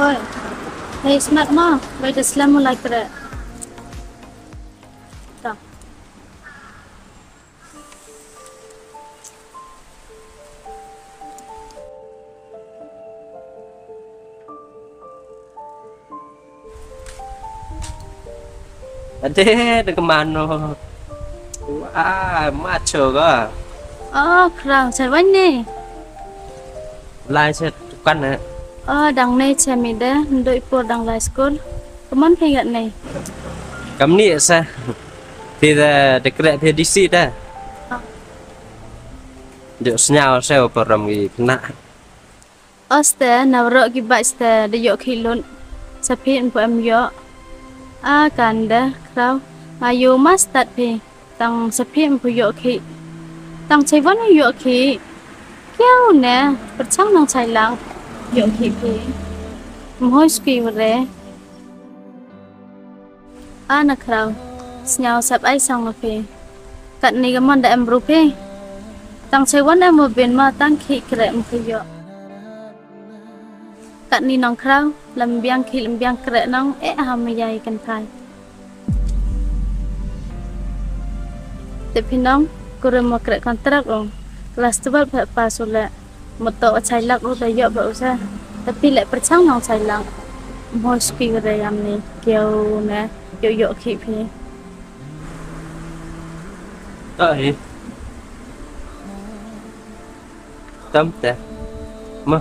Oi, hey smart ma, wait Islam like that. Tak. Ade kemana? Wah, maco kah? Oh, kerang saya ni. Lai saya tukan na. Oh, dang ni saya mida, untuk ipur dang lai school. Keman pengat ni. Kamu ni sa. Tidak dekat di sini dah. Jauh senyal saya program ini kena. Oh, ste, nawrok gibak ste, deyok kilon. Sapi empu yo. Ah, kanda, kerang. Ayu mas tat pi. Tang sapi empu yo ki. Tang cai wan yo ki. Kiau nè, percang nang cai lang. Yo ki pi. Mohoi ski vre. Ah, nak kerang. Senyal sap ai sang pi. Kat ni keman da em pi. Tang cai wan em ben ma tang ki kre empu yo. Kat ni nong kerang. Lembiang ki lembiang kre nong hamayai kan kai. Tapi nong kurang mau kre kontrak ong. Kelas tu bal pas ulah moto cai lak udah yo ba usah. Tapi lek percang nong cai lak. Mau ski gede yam ni kiau na yo ki pi. Ai. Tâm ta. Ma.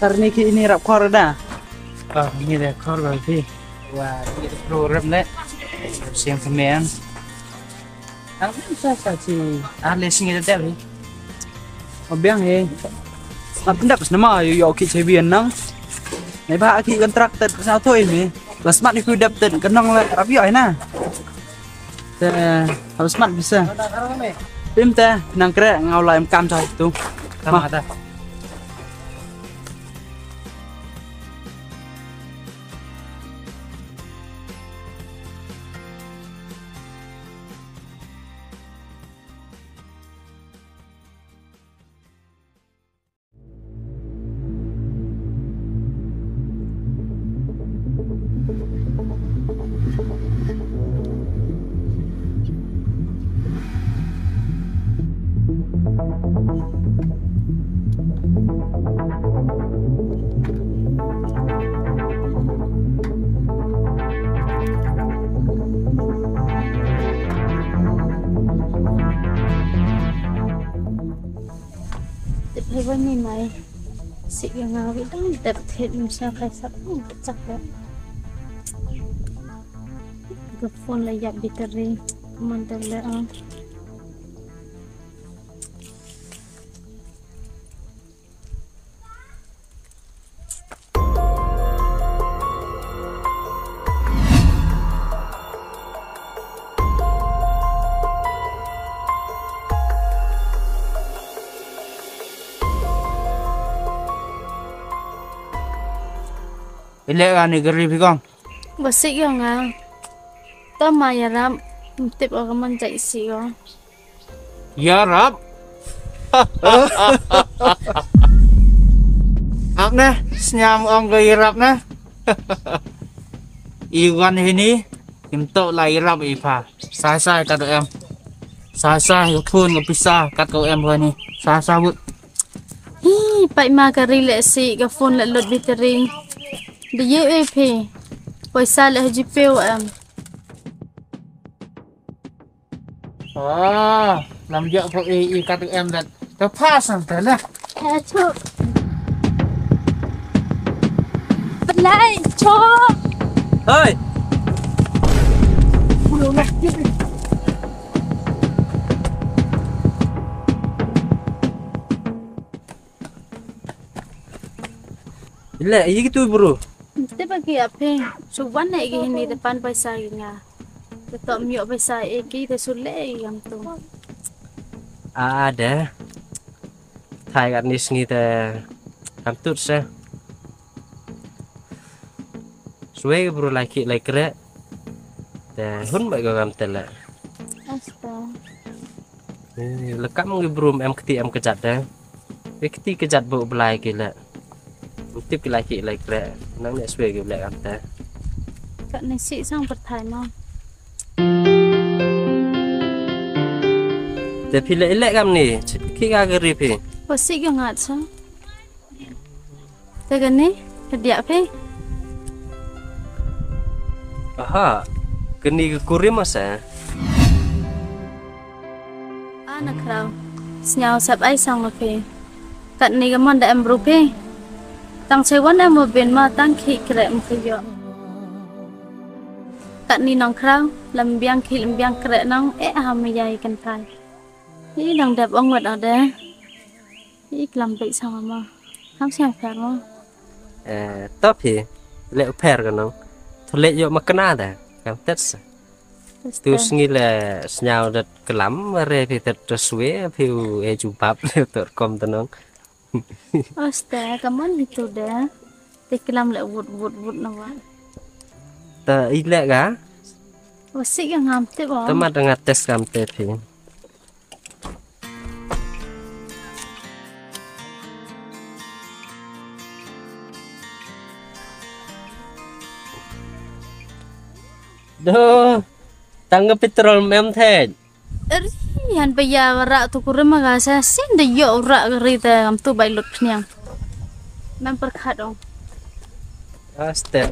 Karena ini rap kor dah. Ini dah kor berarti. Wah, ini program le. Siang kemen. Aku bisa sih. Lesing itu tadi. Obiang he. Apa ndak nama yo ki cebian nang. Nei ba ki kontrak tad sao thôi mi. Là smart ni ku dap tad kenang le rap yo na. Harus smart bisa. Tim ta nang kre ngau lai em cam thôi tu. Sama ada. Tapi wan ni mai. Si yang ngawi dang dapat hit misal kai sap pecah ya. Ke phone layak bateri. Mantel le ah. Ile kan negeri pikong. Basik yang ah. Tama ya ram. Tip orang manjai si oh. Ya Rab. Ap nè, senyam ông gây rap nè. Iwan ini untuk lai rap ipa. Sai kata em. Sai pun ngepisah kat kau em ni. Sai but. Hi, pai ma ka rile si ka phone la lot bateri. Dia EP. Paisa la GP em. Làm vợ cậu y các em là tao pha sang thế này. Cho. Bật lại, cho. Ơi. Ile gitu bro. Kita bagi apa? Cuba naik ini depan paisa nga. Tetap miok paisa kita sulit yang tu. Ada. Thai kan ni sini teh. Kantut saya. suwe ke bro lagi krek ta hun ba ga kam tela Astaga. lekam ke bro em kejat dah keti kejat bu belai ke la tip ke lagi krek nang nek suwe ke belai kam ta Cak nasi sang berthai mau. tapi lek kam ni ki ga geri pe Pasti kau ngat sang. Tegan ni dia pe. aha keni ke kurim masa Anak kau. Senyau sab ai sang pe. Kat ni gamon da em rupe. Tang sewan em ben ma tang ki krek mkyo. Kat ni nong kau lembiang ki lembiang krek nong hamiyai kan kai. Ini nang dap ong wat ada. Ini kelam baik sama ma. Ham siang fer ma. tapi lek per kan nong lek yo makna da kam tet tu sngi le snyau dat kelam re pi tet suwe piu e jubab le tor kom tenong Astaga, kamu itu dah. Teklam lek wud nawa. ta ilek ga Wasik yang hamte ba. temat dengan tes kam te pi do tangga petrol mem the Han paya rak tu kurang magasa sin de yo rak gerita am tu bai lut knyang. Mem perkhat dong. aste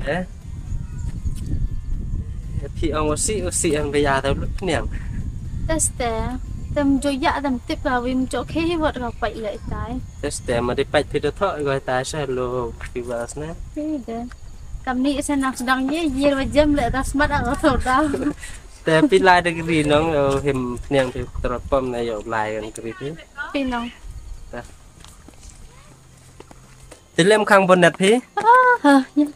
pi ong osi ang be ya ta lut niang Teste. Tem jo ya tem tip ka wim jo ke wat ka pai lai tai. tes te ma de pai pi de tho go ta sa lo pi was na Tidak. Kam ni senang sedang ye wajam le tas mat ang tu dah.แต่พี่ลายได้กรีน้องเราเห็นเนียงที่ตรวจป้อมในหยกลายกันกรีพี่ Pinong. ติเล่มข้างบนนัดพี่ Ha, ya.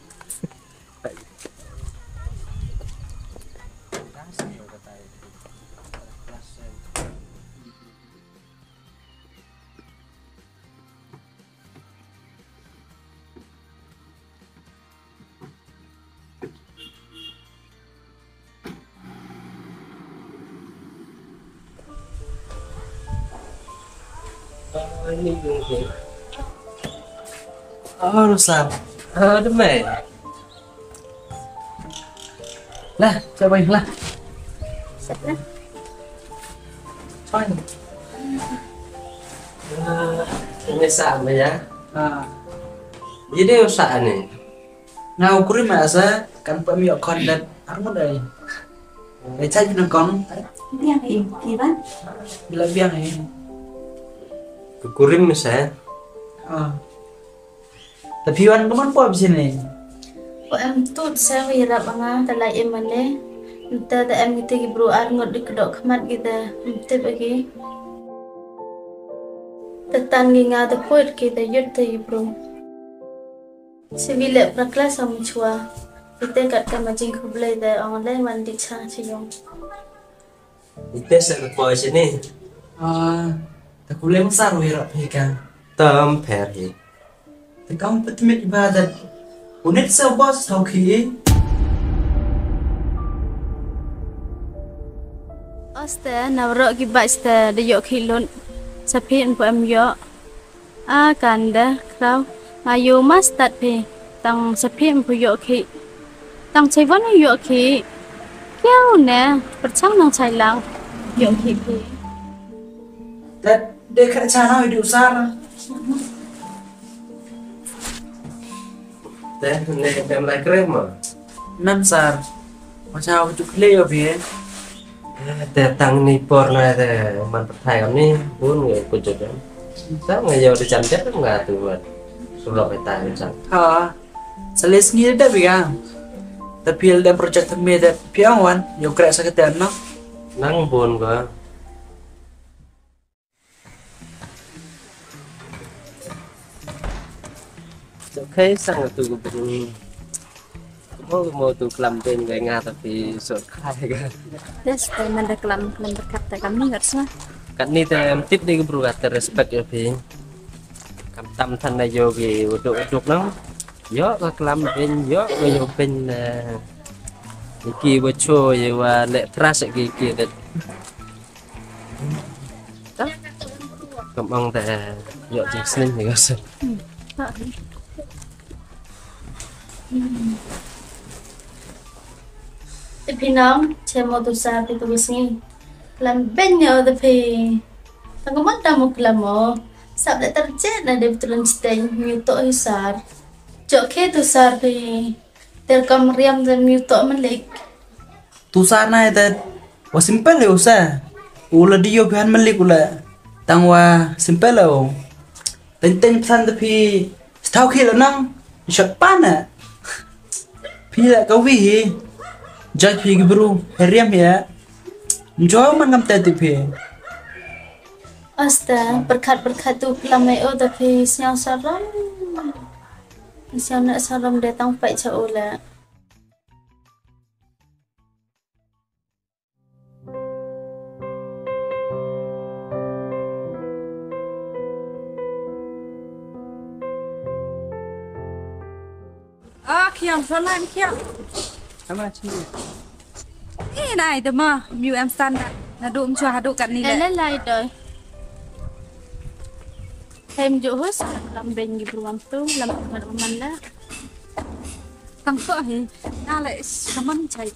ini gini Oh, Ruslan. ada mai Lah, coba lah. Setlah. Fine. ini sama ya Ah, jadi usaha nih ngau kurim asa kan pemiok konten armo dai. Cai pinang kon. Yang ini kan? Bila biang ini. kekurim misalnya Ah. Tapi wan kemana po abis ini? Ko em tut sa wira banga talai emane. Nta da em gite gi bro ar ngot dik dok khamat gita. Nte bagi. Tatan gi nga da poit kita yut te gi bro. Sivile prakla sam chua. Ite kat ka majing khublai da online man di cha chiyong. itu saya ke sini Ah, tak boleh besar wira pika. tem peri Tak kau petimit ibadat. Unit sa bos tau ki. Oste nawro gi ba sta de yo khilon. Sapin po em yo. A kanda kraw. Ayu mas tat pe. Tang sapin po yo khi. Tang chai wan yo khi. Kêu nè, perchang nang chai lang. Yo khi pe. Dan dekat sana hidup usara. teh nih em lagi krem mah Nan sar. Macam aku cukle ya bi. teh tang ni porna teh man pertai kami pun nggak kujuk kan kita nggak jauh di cantik nggak tuh buat sulap petai misal Ha. Selis ni dah bi kan. Tapi dan project kami dah piang wan. Yo kira sakit no. nang pun gua Oke, sang tu mau tu kelam ben gak ngat tapi sot kai kan. Des pe manda kelam berkat ta kami ngat sa. Kat ni teh em tip ni bro kata respect ya bi. Kam tam than na yogi uduk nang yo có kelam bên yo có yo bên kia bữa trôi rồi và lệ pras kia kia đấy đó cầm ông tại yo chỉ xin thì có sự Tapi nong, saya mau tu sah itu bising. Lam benyo tapi aku mata mau kelamo. Sabda terjadi ada betulan stain muto hisar. Jok ke tu sar pi terkam riam dan muto melik. Tusar na ita wa simple yo sa. Ula diyo pihan malik ula. Tangwa simple yo. Tenteng pesan tapi setau kilo nang shot pana. Pila kawi judge pi gibru heriam ya. Jauh man ngam tadi pi. Asta berkat tu pelamai oh tapi siang saram. Siang nak saram datang pai jauh lah. Khiêm số lại khiêm. Sama sini. Ê này tớ mà, mưu em săn đã. Là đụng cho hạt độ cặn đi Ele lệ. lai doi. Hem juhus lam ben gibruam tu lam man la. Tăng phở thì, ta lại cảm ơn chạy.